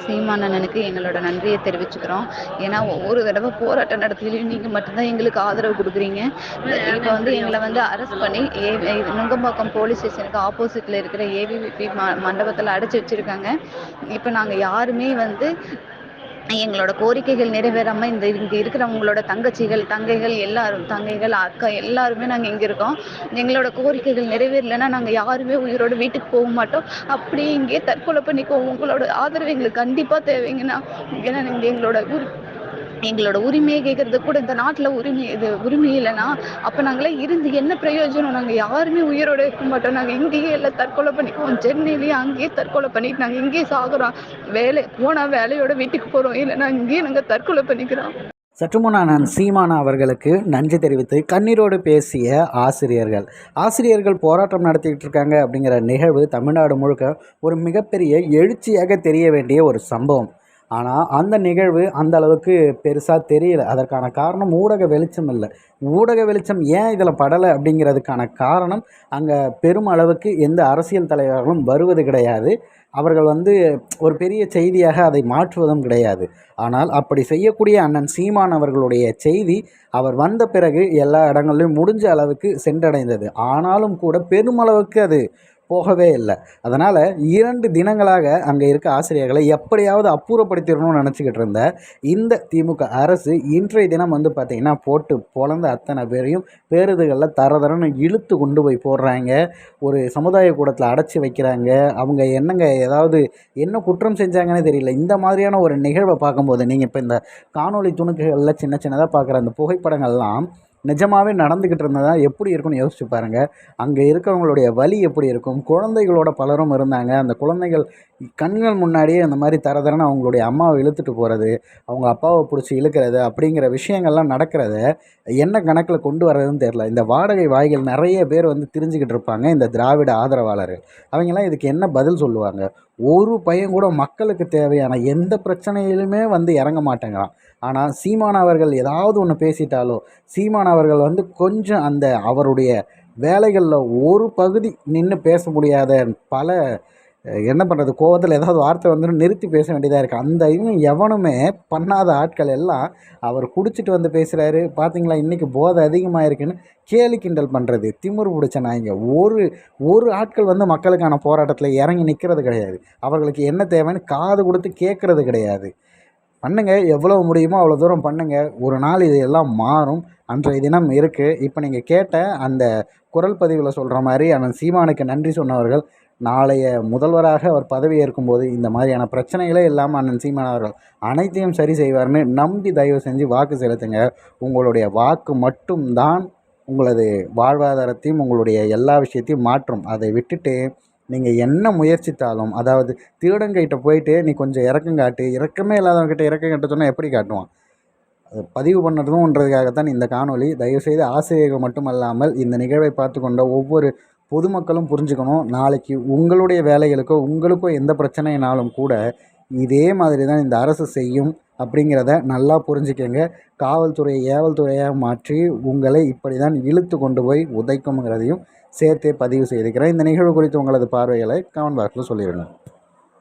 சீமான் அண்ணனுக்கு எங்களோட நன்றியை தெரிவிச்சுக்கிறோம். ஏன்னா ஒவ்வொரு தடவை போராட்டம் நடத்திலையும் நீங்கள் மட்டும்தான் எங்களுக்கு ஆதரவு கொடுக்குறீங்க. இப்போ வந்து எங்களை வந்து அரெஸ்ட் பண்ணி நுங்கம்பாக்கம் போலீஸ் ஸ்டேஷனுக்கு ஆப்போசிட்டில் இருக்கிற ஏவிவிபி மண்டபத்தில் அடைச்சி வச்சுருக்காங்க. இப்போ நாங்கள் யாருமே வந்து எங்களோட கோரிக்கைகள் நிறைவேறாமல் இங்கே இருக்கிறவங்களோட தங்கைகள் எல்லாரும் தங்கைகள் அக்கா எல்லாருமே நாங்கள் இங்கே இருக்கோம். எங்களோட கோரிக்கைகள் நிறைவேறலைன்னா நாங்கள் யாருமே உயிரோட வீட்டுக்கு போக மாட்டோம். அப்படியே இங்கேயே தற்கொலை பண்ணிக்குவோம். உங்களோட ஆதரவு எங்களுக்கு கண்டிப்பாக தேவைங்கன்னா, ஏன்னா எங்களோட உரிமையை கேட்கறது கூட இந்த நாட்டில் உரிமை இல்லைன்னா அப்போ நாங்களாம் இருந்து என்ன பிரயோஜனம்? நாங்கள் யாருமே உயிரோட இருக்க மாட்டோம். நாங்கள் இங்கேயே எல்லாம் தற்கொலை பண்ணிக்குவோம். சென்னையிலேயே அங்கேயே தற்கொலை பண்ணிட்டு நாங்கள் இங்கேயே சாகுறோம். போனால் வேலையோட வீட்டுக்கு போகிறோம், இல்லைன்னா இங்கேயே நாங்கள் தற்கொலை பண்ணிக்கிறோம். சற்று முன் நான் சீமானா அவர்களுக்கு நன்றி தெரிவித்து கண்ணீரோடு பேசிய ஆசிரியர்கள் போராட்டம் நடத்திக்கிட்டு இருக்காங்க அப்படிங்கிற நிகழ்வு தமிழ்நாடு முழுக்க ஒரு மிகப்பெரிய எழுச்சியாக தெரிய வேண்டிய ஒரு சம்பவம். ஆனால் அந்த நிகழ்வு அந்த அளவுக்கு பெருசாக தெரியல. அதற்கான காரணம் ஊடக வெளிச்சம் இல்லை. ஊடக வெளிச்சம் ஏன் இதில் படலை அப்படிங்கிறதுக்கான காரணம், அங்கே பெரும் அளவுக்கு எந்த அரசியல் தலைவர்களும் வருவது கிடையாது. அவர்கள் வந்து ஒரு பெரிய செய்தியாக அதை மாற்றுவதும் கிடையாது. ஆனால் அப்படி செய்யக்கூடிய அண்ணன் சீமான் அவர்களுடைய செய்தி அவர் வந்த பிறகு எல்லா இடங்களிலும் முடிஞ்ச அளவுக்கு சென்றடைந்தது. ஆனாலும் கூட பெருமளவுக்கு அது போகவே இல்லை. அதனால் 2 தினங்களாக அங்கே இருக்க ஆசிரியர்களை எப்படியாவது அப்புறப்படுத்திடணும்னு நினச்சிக்கிட்டு இருந்த இந்த திமுக அரசு இன்றைய தினம் வந்து பார்த்திங்கன்னா போட்டு பொழந்த அத்தனை பேரையும் பேருந்துகளில் தரன்னு இழுத்து கொண்டு போய் போடுறாங்க. ஒரு சமுதாய கூடத்தில் அடைச்சி வைக்கிறாங்க. அவங்க ஏதாவது என்ன குற்றம் செஞ்சாங்கன்னே தெரியல. இந்த மாதிரியான ஒரு நிகழ்வை பார்க்கும்போது நீங்கள் இப்போ இந்த காணொலி துணுக்குகளில் சின்னதாக பார்க்குற அந்த புகைப்படங்கள்லாம் நிஜமாகவே நடந்துக்கிட்டு இருந்ததா எப்படி இருக்குன்னு யோசிச்சு பாருங்கள். அங்கே இருக்கிறவங்களுடைய வலி எப்படி இருக்கும்? குழந்தைகளோட பலரும் இருந்தாங்க. அந்த குழந்தைகள் கண்கள் முன்னாடியே அந்த மாதிரி தரன்னு அவங்களுடைய அம்மாவை இழுத்துட்டு போகிறது, அவங்க அப்பாவை பிடிச்சி இழுக்கிறது அப்படிங்கிற விஷயங்கள்லாம் நடக்கிறத என்ன கணக்கில் கொண்டு வர்றதுன்னு தெரில. இந்த வாடகை வாய்கள் நிறைய பேர் வந்து தெரிஞ்சுக்கிட்டு இருப்பாங்க, இந்த திராவிட ஆதரவாளர்கள். அவங்கெல்லாம் இதுக்கு என்ன பதில் சொல்லுவாங்க? ஒரு பையன் கூட மக்களுக்கு தேவையான எந்த பிரச்சனையிலுமே வந்து இறங்க மாட்டேங்கிறான். ஆனால் சீமான் அவர்கள் ஏதாவது ஒன்று பேசிட்டாலோ, சீமான் அவர்கள் வந்து கொஞ்சம் அந்த அவருடைய வேலைகளில் ஒரு பகுதி நின்று பேச முடியாத பல என்ன பண்ணுறது, கோவத்தில் ஏதாவது வார்த்தை வந்து நிறுத்தி பேச வேண்டியதாக இருக்குது. அந்த எவனுமே பண்ணாத ஆட்கள் எல்லாம் அவர் குடிச்சிட்டு வந்து பேசுகிறாரு. பார்த்தீங்களா, இன்றைக்கி போதை அதிகமாக இருக்குன்னு கேலி கிண்டல் பண்ணுறது, திமிரு பிடிச்ச நாய்ங்க. ஒரு ஆட்கள் வந்து மக்களுக்கான போராட்டத்தில் இறங்கி நிற்கிறது கிடையாது. அவர்களுக்கு என்ன தேவைன்னு காது கொடுத்து கேட்குறது கிடையாது. பண்ணுங்கள், எவ்வளோ முடியுமோ அவ்வளோ தூரம் பண்ணுங்கள். ஒரு நாள் இது எல்லாம் மாறும். அன்றைய தினம் இருக்குது. இப்போ நீங்கள் கேட்ட அந்த குரல் பதிவில் சொல்கிற மாதிரி அண்ணன் சீமானுக்கு நன்றி சொன்னவர்கள் நாளைய முதல்வராக அவர் பதவி ஏற்கும்போது இந்த மாதிரியான பிரச்சனைகளே இல்லாமல் அண்ணன் சீமான் அவர்கள் அனைத்தையும் சரி செய்வார்னு நம்பி தயவு செஞ்சு வாக்கு செலுத்துங்க. உங்களுடைய வாக்கு மட்டும்தான் உங்களது வாழ்வாதாரத்தையும் உங்களுடைய எல்லா விஷயத்தையும் மாற்றும். அதை விட்டுட்டு நீங்கள் என்ன முயற்சித்தாலும், அதாவது திருடங்கிட்ட போயிட்டு நீ கொஞ்சம் இறக்கம் காட்டு, இறக்கமே இல்லாதவங்ககிட்ட இறக்கம் காட்ட சொன்னால் எப்படி காட்டுவான்? அது பதிவு பண்ணுறதுன்றதுக்காகத்தான் இந்த காணொலி. தயவுசெய்து ஆசிரியர்கள் மட்டுமல்லாமல் இந்த நிகழ்வை பார்த்து கொண்ட ஒவ்வொரு பொதுமக்களும் புரிஞ்சுக்கணும். நாளைக்கு உங்களுடைய வேலைகளுக்கோ உங்களுக்கோ எந்த பிரச்சனைனாலும் கூட இதே மாதிரி தான் இந்த அரசு செய்யும் அப்படிங்கிறத நல்லா புரிஞ்சுக்கங்க. காவல்துறையை ஏவல்துறையாக மாற்றி உங்களை இப்படி தான் இழுத்து கொண்டு போய் உதைக்கும்ங்கிறதையும் சேர்த்தே பதிவு செய்திருக்கிறேன். இந்த நிகழ்வு குறித்து உங்களது பார்வைகளை கமெண்ட் பாக்ஸில் சொல்லிடுங்க.